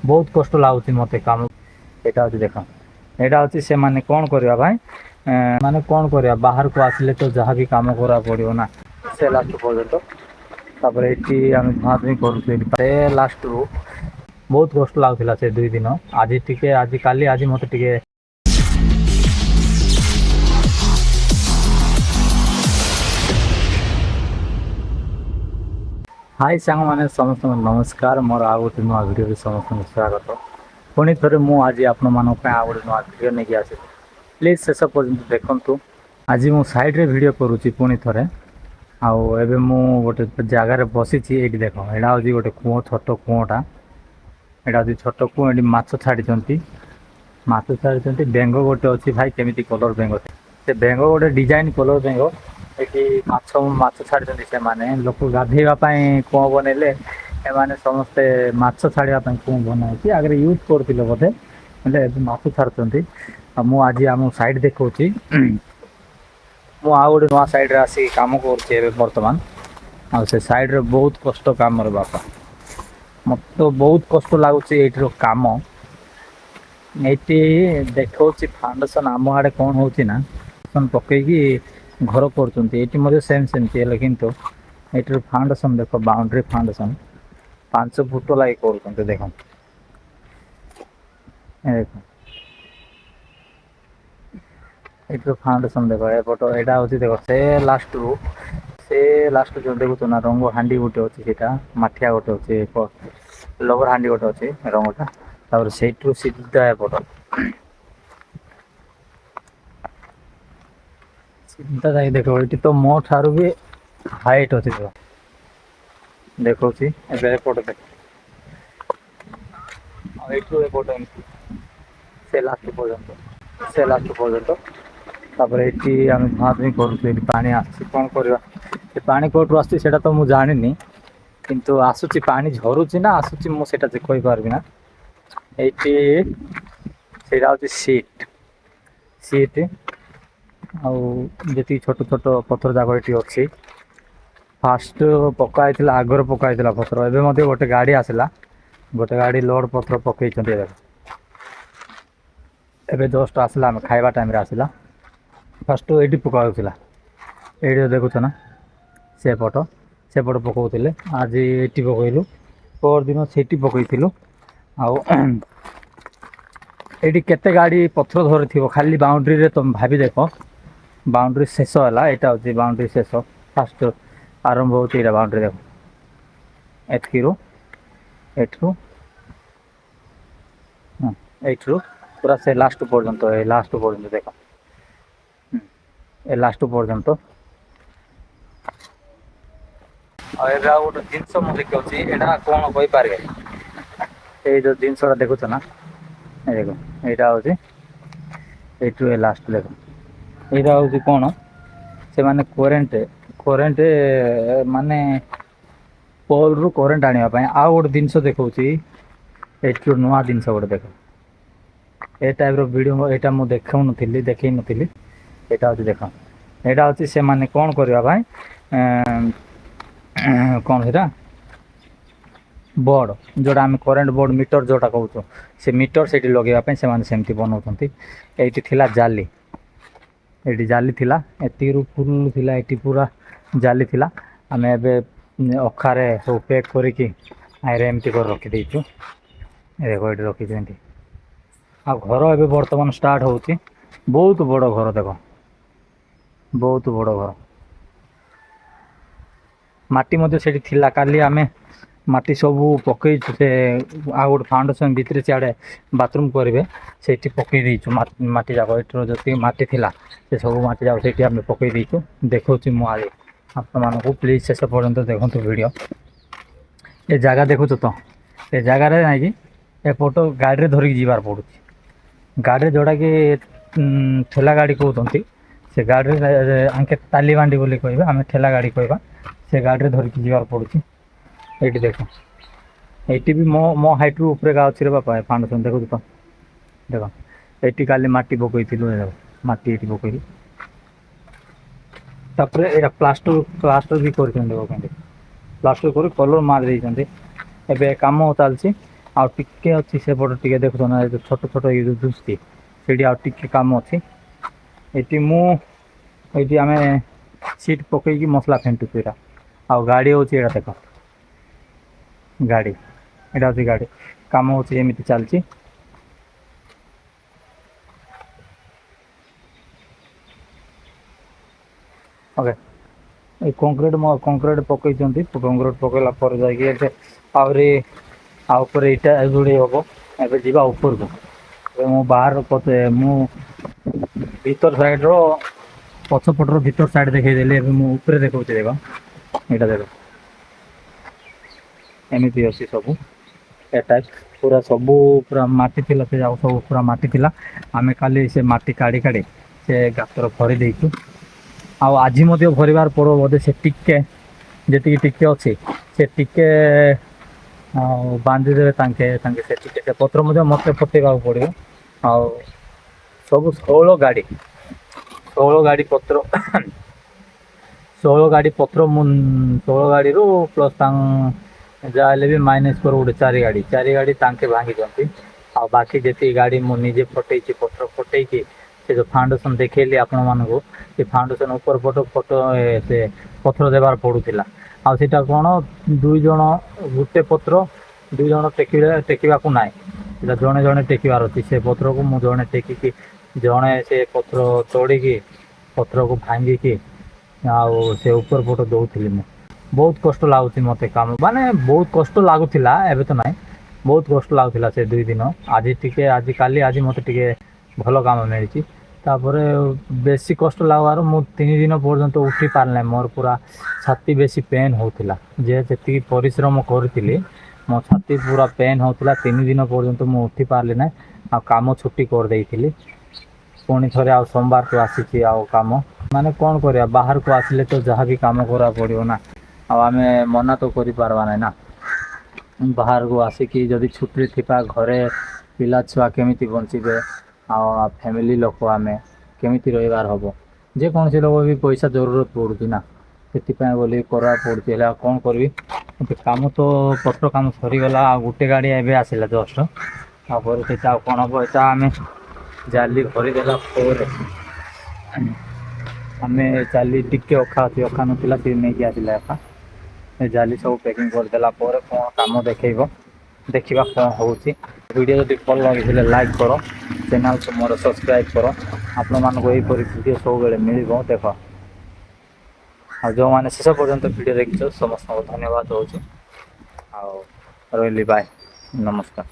ବହୁତ କଷ୍ଟ ଲାଗୁଛି ମୋତେ କାମ। ଏଇଟା ହେଉଛି ଦେଖ, ଏଇଟା ହେଉଛି ସେମାନେ କ'ଣ କରିବା ଭାଇ, ମାନେ କ'ଣ କରିବା, ବାହାରକୁ ଆସିଲେ ତ ଯାହା ବି କାମ କରିବାକୁ ପଡ଼ିବ ନା, ସେ ଲାଷ୍ଟ ପର୍ଯ୍ୟନ୍ତ। ତାପରେ ଏଠି ଆମେ ଧୁଆ ଧୁଇ କରୁଛୁ, ଲାଷ୍ଟରୁ ବହୁତ କଷ୍ଟ ଲାଗୁଥିଲା ସେ 2 ଦିନ। ଆଜି ଟିକେ, ଆଜି କାଲି, ଆଜି ମୋତେ ଟିକେ ହାଇ ସାଙ୍ଗମାନେ, ସମସ୍ତଙ୍କୁ ନମସ୍କାର। ମୋର ଆଉ ଗୋଟେ ନୂଆ ଭିଡ଼ିଓରେ ସମସ୍ତଙ୍କୁ ସ୍ୱାଗତ। ପୁଣି ଥରେ ମୁଁ ଆଜି ଆପଣମାନଙ୍କ ପାଇଁ ଆଉ ଗୋଟେ ନୂଆ ଭିଡ଼ିଓ ନେଇକି ଆସିଛି। ପ୍ଲିଜ୍ ଶେଷ ପର୍ଯ୍ୟନ୍ତ ଦେଖନ୍ତୁ। ଆଜି ମୁଁ ସାଇଡ଼୍ରେ ଭିଡ଼ିଓ କରୁଛି ପୁଣି ଥରେ। ଆଉ ଏବେ ମୁଁ ଗୋଟେ ଜାଗାରେ ବସିଛି। ଏଇଠି ଦେଖ, ଏଇଟା ହେଉଛି ଗୋଟେ କୂଅ, ଛୋଟ କୂଅଟା। ଏଇଟା ହେଉଛି ଛୋଟ କୂଅ, ଏଠି ମାଛ ଛାଡ଼ିଛନ୍ତି। ମାଛ ଛାଡ଼ିଛନ୍ତି, ବେଙ୍ଗ ଗୋଟେ ଅଛି ଭାଇ, କେମିତି କଲର୍ ବେଙ୍ଗ। ସେ ବେଙ୍ଗ ଗୋଟେ ଡିଜାଇନ୍ କଲର୍ ବେଙ୍ଗ। ଏଠି ମାଛ ଛାଡ଼ିଛନ୍ତି ସେମାନେ। ଲୋକ ଗାଧୋଇବା ପାଇଁ କୂଅ ବନେଇଲେ, ଏମାନେ ସମସ୍ତେ ମାଛ ଛାଡ଼ିବା ପାଇଁ କୂଅ ବନାଇଛି। ଆଗରେ ୟୁଜ୍ କରୁଥିଲେ ବୋଧେ, ହେଲେ ଏବେ ମାଛ ଛାଡ଼ୁଛନ୍ତି। ଆଉ ମୁଁ ଆଜି ଆମ ସାଇଡ଼୍ ଦେଖାଉଛି। ମୁଁ ଆଉ ଗୋଟେ ନୂଆ ସାଇଡ଼୍ରେ ଆସିକି କାମ କରୁଛି ଏବେ ବର୍ତ୍ତମାନ। ଆଉ ସେ ସାଇଡ଼୍ରେ ବହୁତ କଷ୍ଟ କାମରେ ବାପା, ମୋତେ ତ ବହୁତ କଷ୍ଟ ଲାଗୁଛି ଏଇଠିର କାମ। ଏଇଠି ଦେଖାଉଛି ଫାଉଣ୍ଡେସନ୍ ଆମ ଆଡ଼େ କ'ଣ ହେଉଛି ନା, ପକେଇକି ଘର କରୁଛନ୍ତି। ଏଇଠି ମଧ୍ୟ ସେମିତି ହେଲେ, କିନ୍ତୁ ଏଇଠିର ଫାଉଣ୍ଡେସନ୍ ଦେଖ, ବାଉଣ୍ଡ୍ରି ଫାଉଣ୍ଡେସନ୍ 5 ଫୁଟ ଲାଗି କରୁଛନ୍ତି। ଦେଖନ୍ତୁ, ଏଇଠିର ଫାଉଣ୍ଡେସନ୍ ଦେଖ, ଏପଟ ଏଇଟା ହେଉଛି ଦେଖ, ସେ ଲାଷ୍ଟରୁ ଯେଉଁ ଦେଖୁଛ ନା, ରଙ୍ଗ ହାଣ୍ଡି ଗୋଟେ ଅଛି, ସେଇଟା ମାଠିଆ ଗୋଟେ ଅଛି, ଲବର ହାଣ୍ଡି ଗୋଟେ ଅଛି ରଙ୍ଗଟା। ତାପରେ ସେଇଠୁ ସିଧା ଏପଟ ସିଧା ଯାଇକି ଦେଖ, ଏଇଠି ତ ମୋ ଠାରୁ ବି ହାଇଟ୍ ଅଛି ଦେଖାଉଛି। ଏବେ ଏପଟ ଦେଖ, ଆଉ ଏଇଠୁ ଏପଟ ଏମିତି ସେ ଲାଷ୍ଟ ପର୍ଯ୍ୟନ୍ତ। ତାପରେ ଏଠି ଆମେ ଧୁଆ ଧୁଇ କରୁଛୁ। ଏଠି ପାଣି ଆସୁଛି, କ'ଣ କରିବା, ସେ ପାଣି କେଉଁଠୁ ଆସୁଛି ସେଇଟା ତ ମୁଁ ଜାଣିନି, କିନ୍ତୁ ଆସୁଛି, ପାଣି ଝରୁଛି ନା ଆସୁଛି ମୁଁ ସେଇଟା କହିପାରିବି ନା। ଏଇଠି ସେଇଟା ହେଉଛି ସିଟ୍। ଆଉ ଯେତିକି ଛୋଟ ଛୋଟ ପଥର ଯାକ ଏଠି ଅଛି। ଫାଷ୍ଟ ପକା ହେଇଥିଲା, ଆଗରୁ ପକା ହେଇଥିଲା ପଥର। ଏବେ ମଧ୍ୟ ଗୋଟେ ଗାଡ଼ି ଆସିଲା, ଗୋଟେ ଗାଡ଼ି ଲୋଡ଼ ପଥର ପକେଇଛନ୍ତି। ଏବେ ଜଷ୍ଟ ଆସିଲା, ଆମେ ଖାଇବା ଟାଇମ୍ରେ ଆସିଲା। ଫାଷ୍ଟ ଏଇଠି ପକା ହେଉଥିଲା, ଏଇଠି ଦେଖୁଛ ନା, ସେପଟ ପକାଉଥିଲେ। ଆଜି ଏଇଠି ପକାଇଲୁ, ପରଦିନ ସେଇଠି ପକାଇଥିଲୁ। ଆଉ ଏଇଠି କେତେ ଗାଡ଼ି ପଥର ଧରିଥିବ ଖାଲି ବାଉଣ୍ଡ୍ରିରେ, ତୁମେ ଭାବି ଦେଖ। ବାଉଣ୍ଡ୍ରି ଶେଷ ହେଲା, ଏଇଟା ହେଉଛି ବାଉଣ୍ଡ୍ରି ଶେଷ। ଫାଷ୍ଟ ଆରମ୍ଭ ହେଉଛି ଏଇଟା ବାଉଣ୍ଡ୍ରି ଦେଖ, ଏଠୁ ଏଇଠୁ ପୁରା ସେ ଲାଷ୍ଟ ପର୍ଯ୍ୟନ୍ତ, ଏ ଲାଷ୍ଟ ପର୍ଯ୍ୟନ୍ତ ଦେଖ, ଏ ଲାଷ୍ଟ ପର୍ଯ୍ୟନ୍ତ। ଆଉ ଏବେ ଆଉ ଗୋଟେ ଜିନିଷ ମୁଁ ଦେଖାଉଛି, ଏଇଟା କ'ଣ କହିପାରିବେ। ଏଇ ଯେଉଁ ଜିନିଷଟା ଦେଖୁଛ ନା, ଦେଖ, ଏଇଟା ହେଉଛି, ଏଇଠୁ ଏ ଲାଷ୍ଟ ଦେଖ, ଏଇଟା ହେଉଛି କ'ଣ, ସେମାନେ କରେଣ୍ଟ ମାନେ ପୋଲ୍ରୁ କରେଣ୍ଟ ଆଣିବା ପାଇଁ। ଆଉ ଗୋଟେ ଜିନିଷ ଦେଖାଉଛି, ଏଇଠୁ ନୂଆ ଜିନିଷ ଗୋଟେ ଦେଖ, ଏ ଟାଇପ୍ର ଭିଡ଼ିଓ ଏଇଟା ମୁଁ ଦେଖେଇ ନଥିଲି। ଏଇଟା ହେଉଛି ଦେଖ, ଏଇଟା ହେଉଛି ସେମାନେ କ'ଣ କରିବା ପାଇଁ, କ'ଣ ସେଇଟା, ବୋର୍ଡ଼, ଯେଉଁଟା ଆମେ କରେଣ୍ଟ ବୋର୍ଡ଼, ମିଟର ଯେଉଁଟା କହୁଛୁ, ସେ ମିଟର ସେଇଠି ଲଗାଇବା ପାଇଁ ସେମାନେ ସେମିତି ବନାଉଛନ୍ତି। ଏଇଠି ଥିଲା ଜାଲି, ଏଇଠି ଜାଲି ଥିଲା, ଏତିକିରୁ ଫୁଲ୍ ଥିଲା, ଏଇଠି ପୁରା ଜାଲି ଥିଲା। ଆମେ ଏବେ ଅଖାରେ ସବୁ ପ୍ୟାକ୍ କରିକି ଆଇରେ ଏମିତି କରି ରଖିଦେଇଛୁ। ଦେଖ, ଏଇଠି ରଖିଛୁ ଏମିତି। ଆଉ ଘର ଏବେ ବର୍ତ୍ତମାନ ଷ୍ଟାର୍ଟ ହେଉଛି। ବହୁତ ବଡ଼ ଘର ଦେଖ, ବହୁତ ବଡ଼ ଘର। ମାଟି ମଧ୍ୟ ସେଇଠି ଥିଲା, କାଲି ଆମେ ମାଟି ସବୁ ପକେଇଛୁ। ସେ ଆଉ ଗୋଟେ ଫାଉଣ୍ଡେସନ୍ ଭିତରେ ସିଆଡ଼େ ବାଥରୁମ୍ କରିବେ, ସେଇଠି ପକେଇ ଦେଇଛୁ ମାଟି ଯାକ। ଏଠିର ଯେତିକି ମାଟି ଥିଲା, ସେ ସବୁ ମାଟି ଯାକ ସେଇଠି ଆମେ ପକେଇ ଦେଇଛୁ। ଦେଖାଉଛି ମୁଁ ଆଜି ଆପଣମାନଙ୍କୁ, ପ୍ଲିଜ୍ ଶେଷ ପର୍ଯ୍ୟନ୍ତ ଦେଖନ୍ତୁ ଭିଡ଼ିଓ। ଏ ଜାଗା ଦେଖୁଛ ତ, ଏ ଜାଗାରେ ନାଇଁକି ଏପଟ ଗାଡ଼ିରେ ଧରିକି ଯିବାର ପଡ଼ୁଛି। ଗାଡ଼ିରେ ଯେଉଁଟାକି ଠେଲା ଗାଡ଼ି କହୁଛନ୍ତି, ସେ ଗାଡ଼ିରେ ଆଙ୍କେ ତାଲି ବାଣ୍ଡି ବୋଲି କହିବା, ଆମେ ଠେଲା ଗାଡ଼ି କହିବା। ସେ ଗାଡ଼ିରେ ଧରିକି ଯିବାକୁ ପଡ଼ୁଛି। ଏଇଠି ଦେଖ, ଏଇଠି ବି ମୋ ହାଇଟ୍ରୁ ଉପରେ ଗା ଅଛି ରେ ବାପା, ଫାଉଣ୍ଡେସନ୍ ଦେଖୁଛୁ ତ। ଦେଖ, ଏଇଠି କାଲି ମାଟି ପକେଇଥିଲୁ, ମାଟି ଏଇଠି ପକେଇଲୁ। ତାପରେ ଏଇଟା ପ୍ଲାଷ୍ଟର ବି କରିଛନ୍ତି, କେମିତି ପ୍ଲାଷ୍ଟର କରି କଲର୍ ମାରି ଦେଇଛନ୍ତି। ଏବେ କାମ ଚାଲିଛି, ଆଉ ଟିକେ ଅଛି ସେପଟେ ଟିକେ ଦେଖୁଛ ନା ଏ ଯୋଉ ଛୋଟ ଛୋଟ ଏଇ ଯୋଉ ଦୁସ୍ତି ସେଇଠି ଆଉ ଟିକେ କାମ ଅଛି। ଏଇଠି ଆମେ ସିଟ୍ ପକେଇକି ମସଲା ଫେଣ୍ଟୁଛୁ ଏଇଟା। ଆଉ ଗାଡ଼ି ହେଉଛି ଏଇଟା ଦେଖ ଗାଡ଼ି, ଏଇଟା ହେଉଛି ଗାଡ଼ି କାମ ହେଉଛି ଏମିତି ଚାଲିଛି। ଓକେ ଏଇ କଂକ୍ରିଟ୍ ପକେଇଛନ୍ତି। କଂକ୍ରିଟ୍ ପକେଇଲା ପରେ ଯାଇକି ଏବେ ଆହୁରି ଆଉ ଉପରେ ଇଟା ଯୋଡ଼େଇ ହବ। ଏବେ ଯିବା ଉପରକୁ। ଏବେ ମୁଁ ମୁଁ ଭିତର ସାଇଡ଼ର ପଛପଟର ଭିତର ସାଇଡ଼୍ ଦେଖେଇଦେଲି। ଏବେ ମୁଁ ଉପରେ ଦେଖଉଛି ଦେଖ ଏଇଟା ଦେଖ ଏମିତି ଅଛି ସବୁ। ଏଟା ପୁରା ସବୁ ପୁରା ମାଟି ଥିଲା ସେ ଯାକ ସବୁ ପୁରା ମାଟି ଥିଲା। ଆମେ ଖାଲି ସେ ମାଟି କାଢ଼ି କାଢ଼ି ସେ ଗାତର ଭରି ଦେଇଛୁ। ଆଉ ଆଜି ମଧ୍ୟ ଭରିବାର ପଡ଼ିବ ବୋଧେ ସେ ଟିକେ ଯେତିକି ଟିକେ ଅଛି ସେ ଟିକେ ଆଉ ବାନ୍ଧିଦେବେ ତାଙ୍କେ ସେ ଟିକେ ସେ ପତ୍ର ମଧ୍ୟ ମୋତେ ପକେଇବାକୁ ପଡ଼ିବ। ଆଉ ସବୁ 16 ଗାଡ଼ି ପତ୍ର 16 ଗାଡ଼ିରୁ ପ୍ଲସ୍ ଯାହା ହେଲେ ବି ମାଇନସ୍ କର ଗୋଟେ 4 ଗାଡ଼ି ତାଙ୍କେ ଭାଙ୍ଗିଛନ୍ତି। ଆଉ ବାକି ଯେତିକି ଗାଡ଼ି ମୁଁ ନିଜେ ଫଟେଇଛି ପତ୍ର ଫଟେଇକି ସେ ଯେଉଁ ଫାଉଣ୍ଡେସନ୍ ଦେଖେଇଲି ଆପଣମାନଙ୍କୁ ସେ ଫାଉଣ୍ଡେସନ୍ ଉପର ଫଟୋ ସେ ପଥର ଦେବାର ପଡ଼ୁଥିଲା। ଆଉ ସେଇଟା କ'ଣ 2 ଜଣ ଗୋଟେ ପତ୍ର 2 ଜଣ ଟେକିବାକୁ ନାହିଁ। ସେଇଟା ଜଣେ ଜଣେ ଟେକିବାର ଅଛି। ସେ ପତ୍ରକୁ ମୁଁ ଜଣେ ଟେକିକି ଜଣେ ସେ ପତ୍ର ତୋଡ଼ିକି ପତ୍ରକୁ ଭାଙ୍ଗିକି ଆଉ ସେ ଉପର ପଟ ଦେଉଥିଲି। ମୁଁ ବହୁତ କଷ୍ଟ ଲାଗୁଛି ମୋତେ କାମ ମାନେ ବହୁତ କଷ୍ଟ ଲାଗୁଥିଲା। ଏବେ ତ ନାହିଁ ବହୁତ କଷ୍ଟ ଲାଗୁଥିଲା ସେ 2 ଦିନ। ଆଜି ମୋତେ ଟିକେ ଭଲ କାମ ମିଳିଛି। ତାପରେ ବେଶୀ କଷ୍ଟ ଲାଗବାରୁ ମୁଁ 3 ଦିନ ପର୍ଯ୍ୟନ୍ତ ଉଠି ପାରିନାହିଁ। ମୋର ପୁରା ଛାତି ବେଶୀ ପେନ୍ ହେଉଥିଲା। ଯେତିକି ପରିଶ୍ରମ କରିଥିଲି ମୋ ଛାତି ପୁରା ପେନ୍ ହେଉଥିଲା। 3 ଦିନ ପର୍ଯ୍ୟନ୍ତ ମୁଁ ଉଠି ପାରିଲି ନାହିଁ। ଆଉ କାମ ଛୁଟି କରିଦେଇଥିଲି। ପୁଣି ଥରେ ଆଉ ସୋମବାରଠୁ ଆସିଛି ଆଉ କାମ ମାନେ କ'ଣ କରିବା ବାହାରକୁ ଆସିଲେ ତ ଯାହା ବି କାମ କରିବାକୁ ପଡ଼ିବ ନା। ଆଉ ଆମେ ମନା ତ କରିପାରବା ନାହିଁ ନା। ବାହାରକୁ ଆସିକି ଯଦି ଛୁଟିରେ ଥିବା ଘରେ ପିଲା ଛୁଆ କେମିତି ବଞ୍ଚିବେ। ଆଉ ଫ୍ୟାମିଲି ଲୋକ ଆମେ କେମିତି ରହିବାର ହେବ। ଯେକୌଣସି ଲୋକ ବି ପଇସା ଜରୁରତ ପଡ଼ୁଛି ନା। ସେଥିପାଇଁ ବୋଲି କରିବାକୁ ପଡ଼ୁଛି। ହେଲେ ଆଉ କ'ଣ କରିବି କାମ ତ ପତ୍ର କାମ ସରିଗଲା। ଆଉ ଗୋଟେ ଗାଡ଼ି ଏବେ ଆସିଲା ଜଷ୍ଟ। ତାପରେ ସେଇଟା ଆଉ କ'ଣ ହେବ ଏଇଟା ଆମେ ଜାଲି ଭରିଦେଲା ପରେ ଆମେ ଜାଲି ଟିକେ ଅଖା ନଥିଲା ସେ ନେଇକି ଆସିଲା ଏକା। ଏ ଜାଲି ସବୁ ପ୍ୟାକିଂ କରିଦେଲା ପରେ କ'ଣ କାମ ଦେଖେଇବ ଦେଖିବା କ'ଣ ହେଉଛି। ଭିଡ଼ିଓ ଯଦି ଭଲ ଲାଗିଥିଲେ ଲାଇକ୍ କର, ଚ୍ୟାନେଲ୍କୁ ମୋର ସବସ୍କ୍ରାଇବ୍ କର। ଆପଣମାନଙ୍କୁ ଏହିପରି ଭିଡ଼ିଓ ସବୁବେଳେ ମିଳିବ ଦେଖ। ଆଉ ଯେଉଁମାନେ ଶେଷ ପର୍ଯ୍ୟନ୍ତ ଭିଡ଼ିଓ ଦେଖିଛ ସମସ୍ତଙ୍କୁ ଧନ୍ୟବାଦ ଦେଉଛି। ଆଉ ରହିଲି ବାଏ, ନମସ୍କାର।